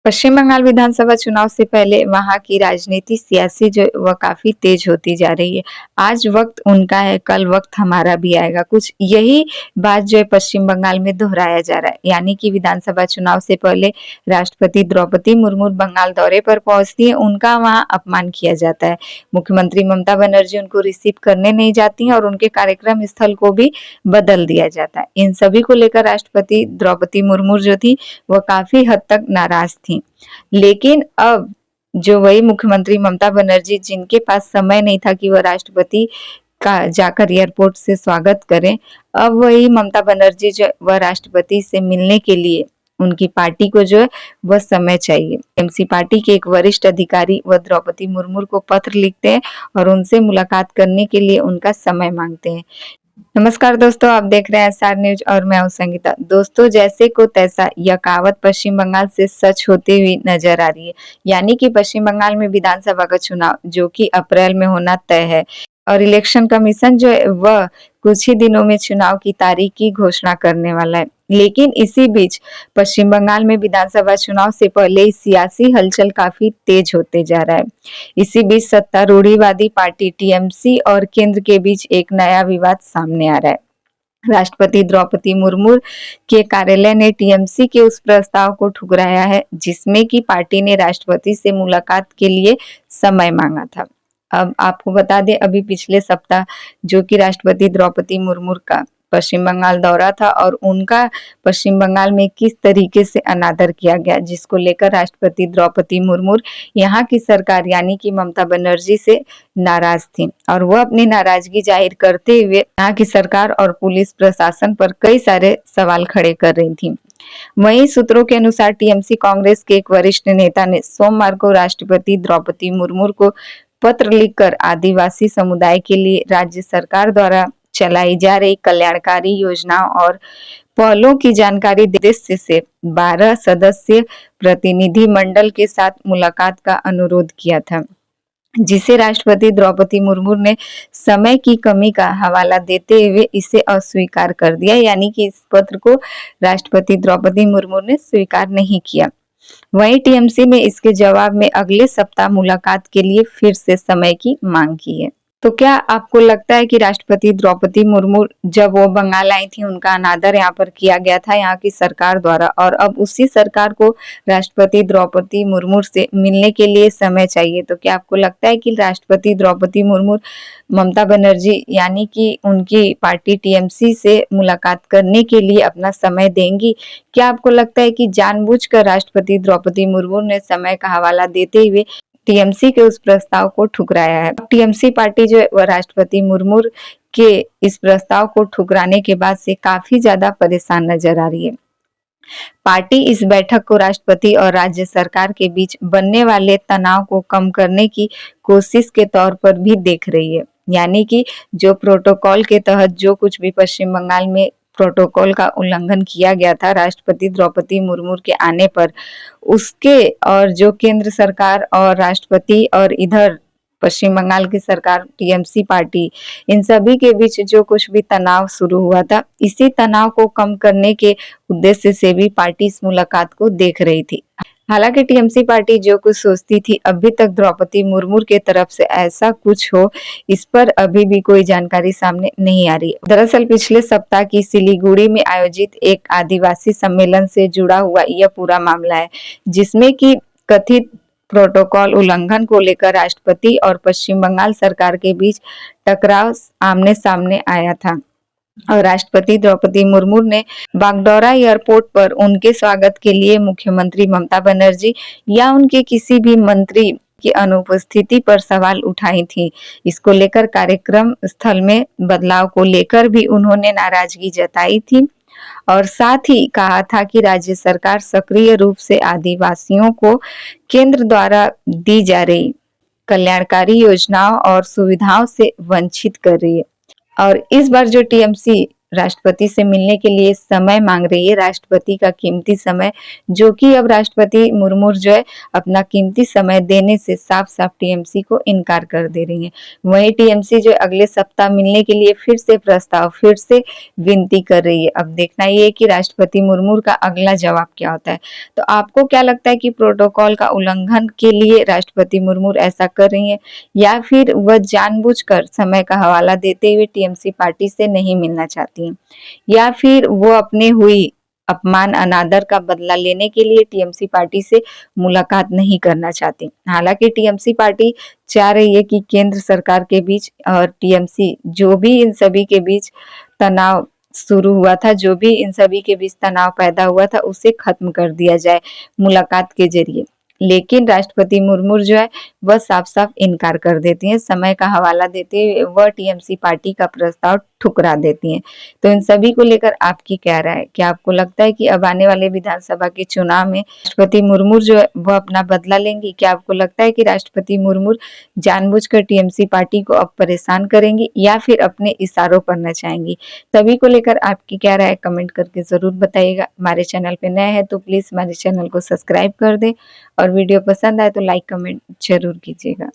पश्चिम बंगाल विधानसभा चुनाव से पहले वहां की राजनीति सियासी जो वह काफी तेज होती जा रही है। आज वक्त उनका है, कल वक्त हमारा भी आएगा। कुछ यही बात जो है पश्चिम बंगाल में दोहराया जा रहा है। यानी कि विधानसभा चुनाव से पहले राष्ट्रपति द्रौपदी मुर्मू बंगाल दौरे पर पहुंचती है, उनका वहां अपमान किया जाता है। मुख्यमंत्री ममता बनर्जी उनको रिसीव करने नहीं जाती हैं और उनके कार्यक्रम स्थल को भी बदल दिया जाता है। इन सभी को लेकर राष्ट्रपति द्रौपदी मुर्मू जो थी वह काफी हद तक नाराज थी। लेकिन अब जो वही मुख्यमंत्री ममता बनर्जी, जिनके पास समय नहीं था कि वह राष्ट्रपति का जाकर एयरपोर्ट से स्वागत करें, अब वही ममता बनर्जी जो वह राष्ट्रपति से मिलने के लिए उनकी पार्टी को जो है वह समय चाहिए। टीएमसी पार्टी के एक वरिष्ठ अधिकारी वह द्रौपदी मुर्मू को पत्र लिखते हैं और उनसे मुलाकात करने के लिए उनका समय मांगते हैं। नमस्कार दोस्तों, आप देख रहे हैं एसआर न्यूज और मैं हूं संगीता। दोस्तों, जैसे को तैसा यह कहावत पश्चिम बंगाल से सच होती हुई नजर आ रही है। यानी कि पश्चिम बंगाल में विधानसभा का चुनाव जो कि अप्रैल में होना तय है और इलेक्शन कमीशन जो है वह कुछ ही दिनों में चुनाव की तारीख की घोषणा करने वाला है। लेकिन इसी बीच पश्चिम बंगाल में विधानसभा चुनाव से पहले सियासी हलचल काफी तेज होते जा रहा है। इसी बीच सत्तारूढ़ीवादी पार्टी टीएमसी और केंद्र के बीच एक नया विवाद सामने आ रहा है। राष्ट्रपति द्रौपदी मुर्मू के कार्यालय ने टीएमसी के उस प्रस्ताव को ठुकराया है जिसमें कि पार्टी ने राष्ट्रपति से मुलाकात के लिए समय मांगा था। अब आपको बता दें, अभी पिछले सप्ताह जो कि राष्ट्रपति द्रौपदी मुर्मू का पश्चिम बंगाल दौरा था और उनका पश्चिम बंगाल में किस तरीके से अनादर किया गया, जिसको लेकर राष्ट्रपति द्रौपदी मुर्मू यहाँ की सरकार यानी कि ममता बनर्जी से नाराज थी और वह अपनी नाराजगी जाहिर करते हुए यहाँ की सरकार और पुलिस प्रशासन पर कई सारे सवाल खड़े कर रही थी। वहीं सूत्रों के अनुसार टीएमसी कांग्रेस के एक वरिष्ठ नेता ने सोमवार को राष्ट्रपति द्रौपदी मुर्मू को पत्र लिखकर आदिवासी समुदाय के लिए राज्य सरकार द्वारा चलाई जा रही कल्याणकारी योजनाओं और पहलों की जानकारी देते से 12 सदस्य प्रतिनिधि मंडल के साथ मुलाकात का अनुरोध किया था, जिसे राष्ट्रपति द्रौपदी मुर्मू ने समय की कमी का हवाला देते हुए इसे अस्वीकार कर दिया। यानी कि इस पत्र को राष्ट्रपति द्रौपदी मुर्मू ने स्वीकार नहीं किया। वहीं टीएमसी ने इसके जवाब में अगले सप्ताह मुलाकात के लिए फिर से समय की मांग की है। तो क्या आपको लगता है कि राष्ट्रपति द्रौपदी मुर्मू जब वो बंगाल आई थी उनका अनादर यहाँ पर किया गया था यहाँ की सरकार द्वारा, और अब उसी सरकार को राष्ट्रपति द्रौपदी मुर्मू से मिलने के लिए समय चाहिए, तो क्या आपको लगता है कि राष्ट्रपति द्रौपदी मुर्मू ममता बनर्जी यानी कि उनकी पार्टी टीएमसी से मुलाकात करने के लिए अपना समय देंगी? क्या आपको लगता है कि जानबूझकर राष्ट्रपति द्रौपदी मुर्मू ने समय का हवाला देते हुए टीएमसी के उस प्रस्ताव को ठुकराया है? टीएमसी पार्टी जो है वह राष्ट्रपति मुर्मू के इस प्रस्ताव को ठुकराने के बाद से काफी ज्यादा परेशान नजर आ रही है। पार्टी इस बैठक को राष्ट्रपति और राज्य सरकार के बीच बनने वाले तनाव को कम करने की कोशिश के तौर पर भी देख रही है। यानी कि जो प्रोटोकॉल के तहत जो कुछ भी पश्चिम बंगाल में प्रोटोकॉल का उल्लंघन किया गया था राष्ट्रपति द्रौपदी मुर्मू के आने पर, उसके और जो केंद्र सरकार और राष्ट्रपति और इधर पश्चिम बंगाल की सरकार टीएमसी पार्टी, इन सभी के बीच जो कुछ भी तनाव शुरू हुआ था, इसी तनाव को कम करने के उद्देश्य से भी पार्टी इस मुलाकात को देख रही थी। हालांकि टीएमसी पार्टी जो कुछ सोचती थी, अभी तक द्रौपदी मुर्मू के तरफ से ऐसा कुछ हो इस पर अभी भी कोई जानकारी सामने नहीं आ रही। दरअसल पिछले सप्ताह की सिलीगुड़ी में आयोजित एक आदिवासी सम्मेलन से जुड़ा हुआ यह पूरा मामला है, जिसमें कि कथित प्रोटोकॉल उल्लंघन को लेकर राष्ट्रपति और पश्चिम बंगाल सरकार के बीच टकराव आमने सामने आया था और राष्ट्रपति द्रौपदी मुर्मू ने बागडोगरा एयरपोर्ट पर उनके स्वागत के लिए मुख्यमंत्री ममता बनर्जी या उनके किसी भी मंत्री की अनुपस्थिति पर सवाल उठाई थी। इसको लेकर कार्यक्रम स्थल में बदलाव को लेकर भी उन्होंने नाराजगी जताई थी और साथ ही कहा था कि राज्य सरकार सक्रिय रूप से आदिवासियों को केंद्र द्वारा दी जा रही कल्याणकारी योजनाओं और सुविधाओं से वंचित कर रही है। और इस बार जो टीएमसी राष्ट्रपति से मिलने के लिए समय मांग रही है, राष्ट्रपति का कीमती समय, जो कि अब राष्ट्रपति मुर्मू जो है अपना कीमती समय देने से साफ-साफ टीएमसी को इनकार कर दे रही है। वहीं टीएमसी जो अगले सप्ताह मिलने के लिए फिर से विनती कर रही है। अब देखना ये है कि राष्ट्रपति मुर्मू का अगला जवाब क्या होता है। तो आपको क्या लगता है कि प्रोटोकॉल का उल्लंघन के लिए राष्ट्रपति मुर्मू ऐसा कर रही हैं, या फिर वह जानबूझकर समय का हवाला देते हुए टीएमसी पार्टी से नहीं मिलना चाहती हैं, या फिर वो अपने हुई अपमान अनादर का बदला लेने के लिए टीएमसी पार्टी से मुलाकात नहीं करना चाहती। हालांकि टीएमसी पार्टी चाह रही है कि केंद्र सरकार के बीच और टीएमसी जो भी इन सभी के बीच तनाव शुरू हुआ था, जो भी इन सभी के बीच तनाव पैदा हुआ था, उसे खत्म कर दिया जाए मुलाकात के जरिए। लेकिन राष्ट्रपति मुर्मू जो है वह साफ-साफ इनकार कर देती हैं, समय का हवाला देते हुए वह टीएमसी पार्टी का प्रस्ताव ठुकरा देती हैं। तो इन सभी को लेकर आपकी क्या राय है? क्या आपको लगता है कि अब आने वाले विधानसभा के चुनाव में राष्ट्रपति मुर्मू जो है वह अपना बदला लेंगी? क्या आपको लगता है कि राष्ट्रपति मुर्मू जानबूझकर टीएमसी पार्टी को अब परेशान करेंगी, या फिर अपने इशारों पर नचाएंगी? सभी को लेकर आपकी क्या राय है कमेंट करके ज़रूर बताइएगा। हमारे चैनल पे नए हैं तो प्लीज़ हमारे चैनल को सब्सक्राइब कर दें, और वीडियो पसंद आए तो लाइक कमेंट ज़रूर कीजिएगा।